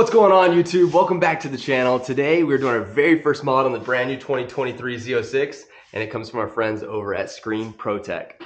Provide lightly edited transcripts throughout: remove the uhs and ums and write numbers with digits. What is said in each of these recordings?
What's going on, YouTube? Welcome back to the channel. Today we're doing our very first mod on the brand new 2023 Z06, and it comes from our friends over at SCREEN PROTECH.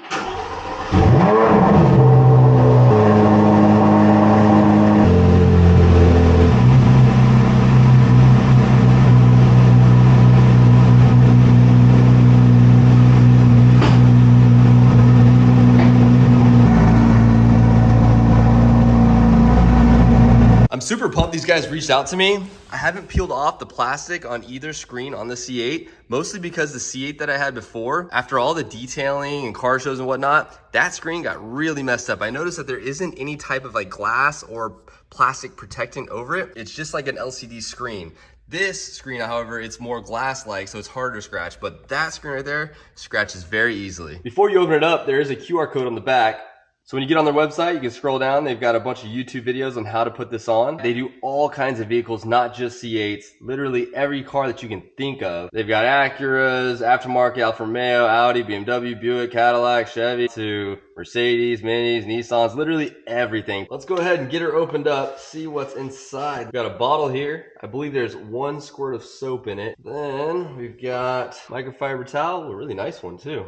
I'm super pumped these guys reached out to me. I haven't peeled off the plastic on either screen on the C8, mostly because the C8 that I had before, after all the detailing and car shows and whatnot, that screen got really messed up. I noticed that there isn't any type of like glass or plastic protecting over it. It's just like an LCD screen. This screen, however, it's more glass-like, so it's harder to scratch, but that screen right there scratches very easily. Before you open it up, there is a QR code on the back. So when you get on their website, you can scroll down. They've got a bunch of YouTube videos on how to put this on. They do all kinds of vehicles, not just C8s, literally every car that you can think of. They've got Acuras, aftermarket, Alfa Romeo, Audi, BMW, Buick, Cadillac, Chevy, to Mercedes, Minis, Nissans, literally everything. Let's go ahead and get her opened up, see what's inside. We've got a bottle here. I believe there's 1 squirt of soap in it. Then we've got microfiber towel, a really nice one too,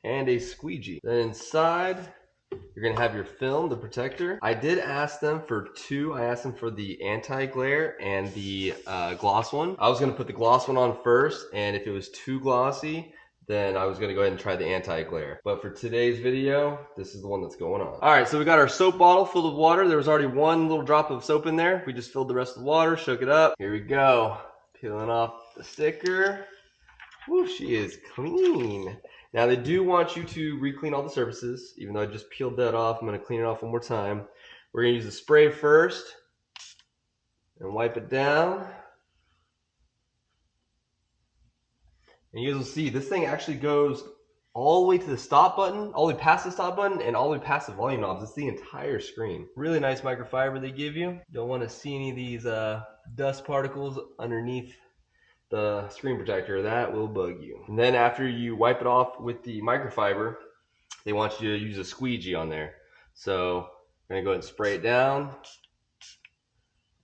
and a squeegee. Then inside, you're gonna have your film, the protector. I did ask them for 2. I asked them for the anti-glare and the gloss one. I was gonna put the gloss one on first, and if it was too glossy, then I was gonna go ahead and try the anti-glare. But for today's video, this is the one that's going on. All right, so we got our soap bottle filled with water. There was already 1 little drop of soap in there. We just filled the rest of the water, shook it up. Here we go. Peeling off the sticker. Woo, she is clean. Now they do want you to re-clean all the surfaces. Even though I just peeled that off, I'm gonna clean it off one more time. We're gonna use the spray first and wipe it down. And you guys will see, this thing actually goes all the way to the stop button, all the way past the stop button, and all the way past the volume knobs. It's the entire screen. Really nice microfiber they give you. Don't wanna see any of these dust particles underneath the screen protector. That will bug you. And then after you wipe it off with the microfiber, they want you to use a squeegee on there. So I'm gonna go ahead and spray it down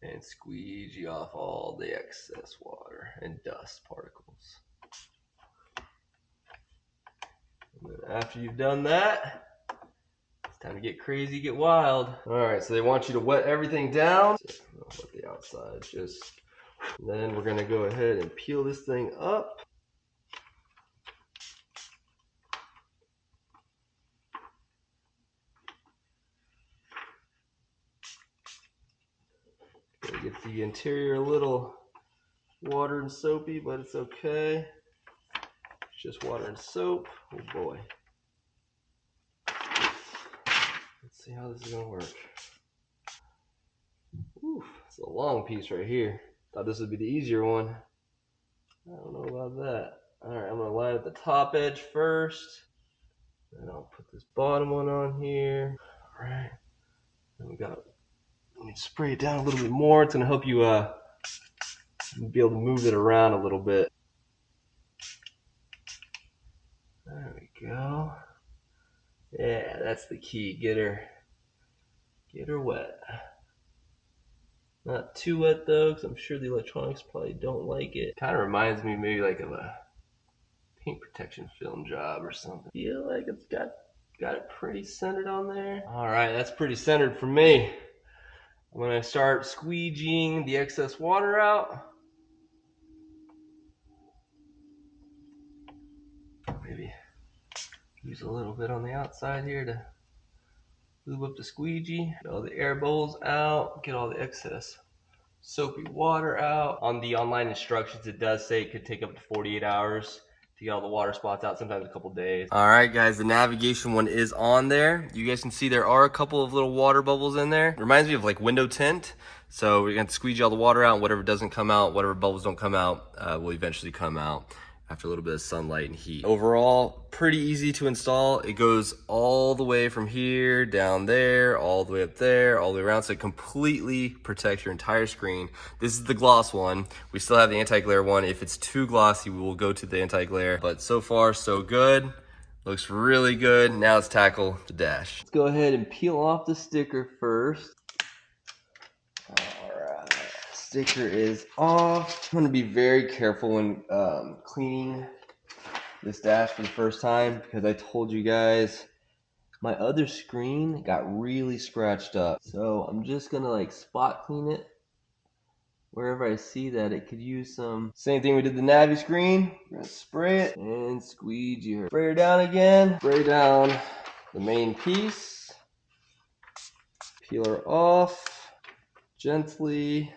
and squeegee off all the excess water and dust particles. And then after you've done that, it's time to get crazy, get wild. All right, so they want you to wet everything down. So I'll wet the outside just. Then we're gonna go ahead and peel this thing up. Gonna get the interior a little water and soapy, but it's okay. It's just water and soap. Oh boy. Let's see how this is gonna work. Oof, it's a long piece right here. Thought this would be the easier one. I don't know about that. All right, I'm gonna line up the top edge first. Then I'll put this bottom one on here. All right. Then we got, let me spray it down a little bit more. It's gonna help you be able to move it around a little bit. There we go. Yeah, that's the key. Get her wet. Not too wet though, because I'm sure the electronics probably don't like it. Kind of reminds me maybe like of a paint protection film job or something. Feel like it's got it pretty centered on there. All right, that's pretty centered for me. I'm gonna start squeegeeing the excess water out. Maybe use a little bit on the outside here to lube up the squeegee. Get all the air bubbles out, get all the excess soapy water out. On the online instructions, it does say it could take up to 48 hours to get all the water spots out, sometimes a couple days. All right, guys, the navigation one is on there. You guys can see there are a couple of little water bubbles in there. It reminds me of like window tint. So we're gonna squeegee all the water out, and whatever doesn't come out, whatever bubbles don't come out, will eventually come out after a little bit of sunlight and heat. Overall, pretty easy to install. It goes all the way from here, down there, all the way up there, all the way around, so it completely protects your entire screen. This is the gloss one. We still have the anti-glare one. If it's too glossy, we will go to the anti-glare, but so far, so good. Looks really good. Now let's tackle the dash. Let's go ahead and peel off the sticker first. All right. sticker is off. I'm gonna be very careful when cleaning this dash for the first time because I told you guys my other screen got really scratched up. So I'm just gonna like spot clean it wherever I see that it could use some. Same thing we did the Navi screen. We're gonna spray it and squeegee her. Spray her down again. Spray down the main piece. Peel her off gently.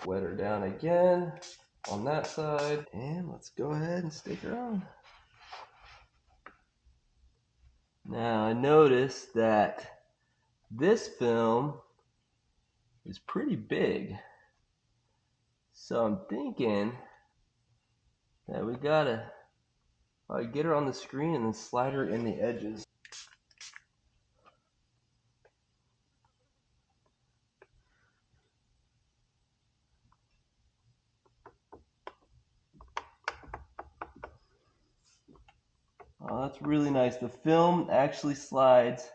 Wet her down again on that side. And let's go ahead and stick her on. Now I noticed that this film is pretty big. So I'm thinking that we gotta get her on the screen and then slide her in the edges. Oh, that's really nice. The film actually slides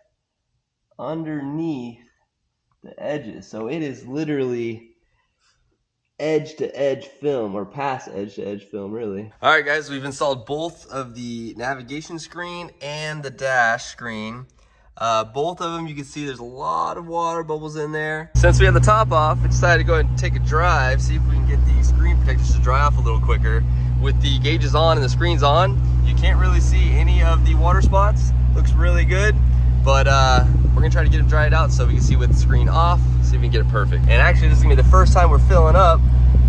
underneath the edges. So it is literally edge to edge film, or past edge to edge film, really. All right, guys, we've installed both of the navigation screen and the dash screen. Both of them, you can see there's a lot of water bubbles in there. Since we have the top off, I decided to go ahead and take a drive, see if we can get the screen protectors to dry off a little quicker. With the gauges on and the screens on, you can't really see any of the water spots. Looks really good, but we're gonna try to get them dried out so we can see with the screen off, see if we can get it perfect. And actually, this is gonna be the first time we're filling up.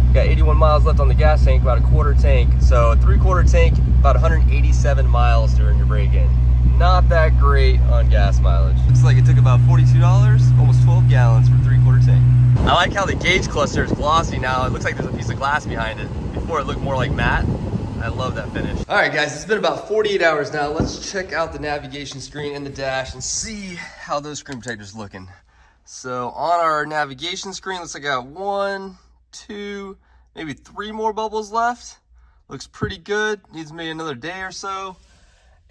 We got 81 miles left on the gas tank, about a quarter tank. So a 3/4 tank, about 187 miles during your break-in. Not that great on gas mileage. Looks like it took about $42, almost 12 gallons for a 3/4 tank. I like how the gauge cluster is glossy now. It looks like there's a piece of glass behind it. Before it looked more like matte. I love that finish. All right, guys, it's been about 48 hours now. Let's check out the navigation screen and the dash and see how those screen protectors looking. So on our navigation screen, looks like I got 1, 2, maybe 3 more bubbles left. Looks pretty good. Needs maybe another day or so.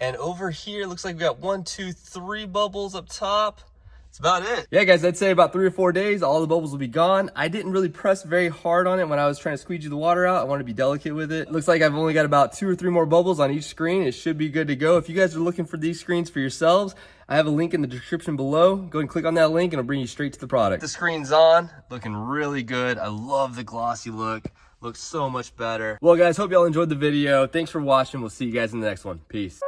And over here, looks like we got 1, 2, 3 bubbles up top. That's about it. Yeah, guys, I'd say about 3 or 4 days, all the bubbles will be gone. I didn't really press very hard on it when I was trying to squeegee the water out. I wanted to be delicate with it. Looks like I've only got about 2 or 3 more bubbles on each screen. It should be good to go. If you guys are looking for these screens for yourselves, I have a link in the description below. Go ahead and click on that link and it'll bring you straight to the product. The screen's on, looking really good. I love the glossy look. Looks so much better. Well, guys, hope y'all enjoyed the video. Thanks for watching. We'll see you guys in the next one. Peace.